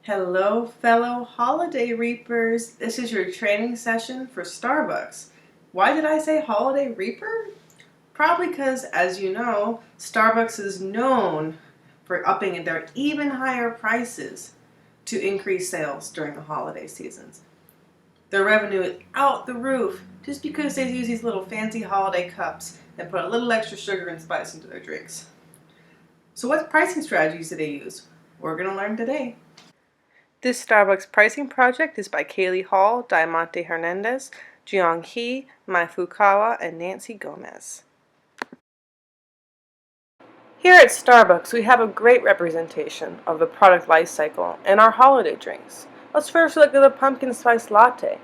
Hello, fellow holiday reapers. This is your training session for Starbucks. Why did I say holiday reaper? Probably because, as you know, Starbucks is known for upping their even higher prices to increase sales during the holiday seasons. Their revenue is out the roof just because they use these little fancy holiday cups and put a little extra sugar and spice into their drinks. So what pricing strategies do they use? We're going to learn today. This Starbucks pricing project is by Kaylee Hall, Diamante Hernandez, Jiong Hee, Mai Fukawa, and Nancy Gomez. Here at Starbucks, we have a great representation of the product life cycle and our holiday drinks. Let's first look at the pumpkin spice latte.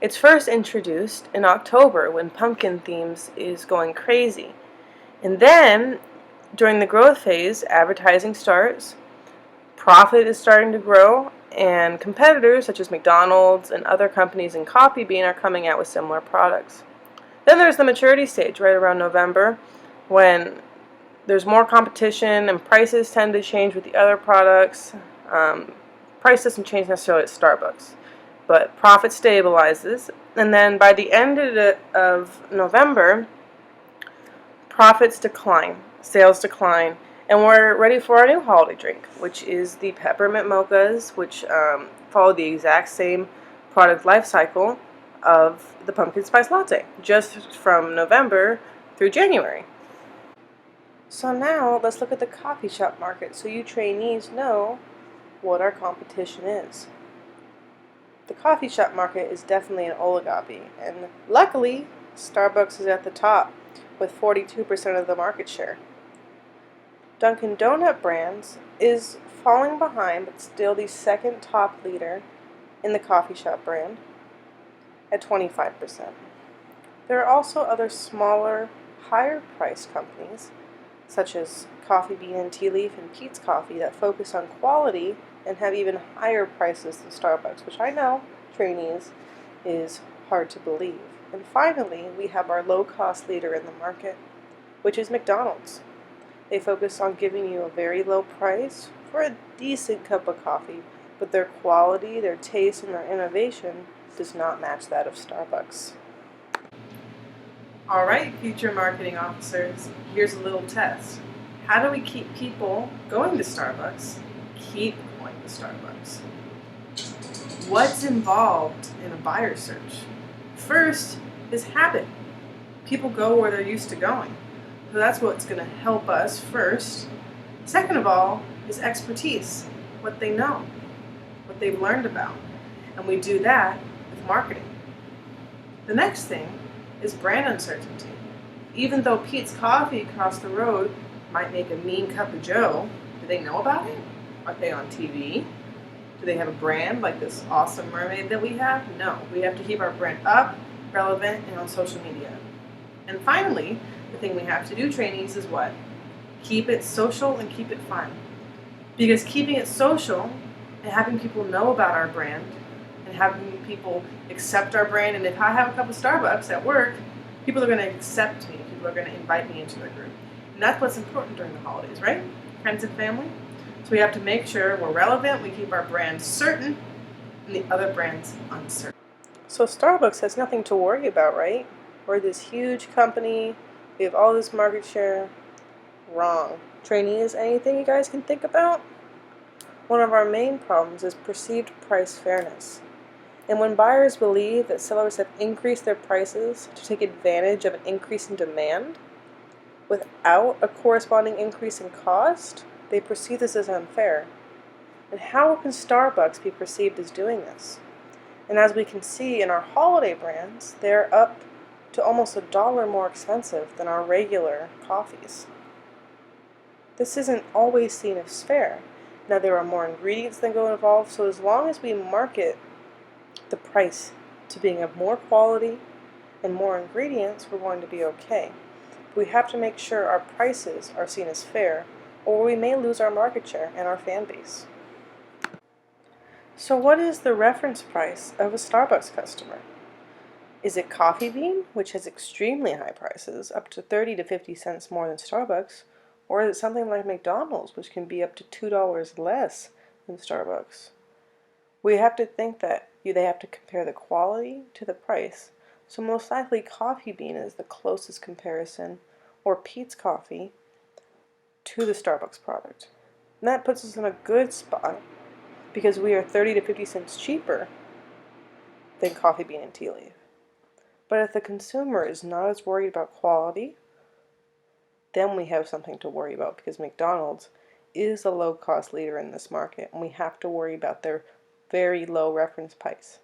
It's first introduced in October when pumpkin themes is going crazy. And then, during the growth phase, advertising starts, profit is starting to grow, and competitors such as McDonald's and other companies in coffee bean are coming out with similar products. Then there's the maturity stage right around November when there's more competition and prices tend to change with the other products. Price doesn't change necessarily at Starbucks, but profit stabilizes. And then by the end of November, profits decline, sales decline, and we're ready for our new holiday drink, which is the peppermint mochas, which follow the exact same product life cycle of the pumpkin spice latte, just from November through January. So now let's look at the coffee shop market so you trainees know what our competition is. The coffee shop market is definitely an oligopoly, and luckily Starbucks is at the top with 42% of the market share. Dunkin' Donut Brands is falling behind, but still the second top leader in the coffee shop brand at 25%. There are also other smaller, higher priced companies, such as Coffee Bean and Tea Leaf and Peet's Coffee, that focus on quality and have even higher prices than Starbucks, which I know, trainees, is hard to believe. And finally, we have our low-cost leader in the market, which is McDonald's. They focus on giving you a very low price for a decent cup of coffee, but their quality, their taste, and their innovation does not match that of Starbucks. All right, future marketing officers, here's a little test. How do we keep people going to Starbucks? Keep going to Starbucks. What's involved in a buyer search? First is habit. People go where they're used to going. So that's what's going to help us first. Second of all is expertise, what they know, what they've learned about. And we do that with marketing. The next thing is brand uncertainty. Even though Peet's Coffee across the road might make a mean cup of joe, do they know about it? Are they on TV? Do they have a brand like this awesome mermaid that we have? No. We have to keep our brand up, relevant, and on social media. And finally, the thing we have to do, trainees, is what? Keep it social and keep it fun. Because keeping it social and having people know about our brand and having people accept our brand, and if I have a cup of Starbucks at work, people are going to accept me. People are going to invite me into their group. And that's what's important during the holidays, right? Friends and family. So we have to make sure we're relevant, we keep our brand certain, and the other brands uncertain. So Starbucks has nothing to worry about, right? We're this huge company, we have all this market share. Wrong. Trainees, anything you guys can think about? One of our main problems is perceived price fairness. And when buyers believe that sellers have increased their prices to take advantage of an increase in demand without a corresponding increase in cost, they perceive this as unfair. And how can Starbucks be perceived as doing this? And as we can see in our holiday brands, they're up to almost $1 more expensive than our regular coffees. This isn't always seen as fair. Now, there are more ingredients that go involved, so as long as we market the price to being of more quality and more ingredients, we're going to be okay. We have to make sure our prices are seen as fair, or we may lose our market share and our fan base. So what is the reference price of a Starbucks customer? Is it Coffee Bean, which has extremely high prices, up to 30 to 50 cents more than Starbucks? Or is it something like McDonald's, which can be up to $2 less than Starbucks? We have to think that they have to compare the quality to the price. So most likely Coffee Bean is the closest comparison, or Peet's Coffee, to the Starbucks product. And that puts us in a good spot because we are 30 to 50 cents cheaper than Coffee Bean and Tea Leaf. But if the consumer is not as worried about quality, then we have something to worry about because McDonald's is a low-cost leader in this market, and we have to worry about their very low reference price.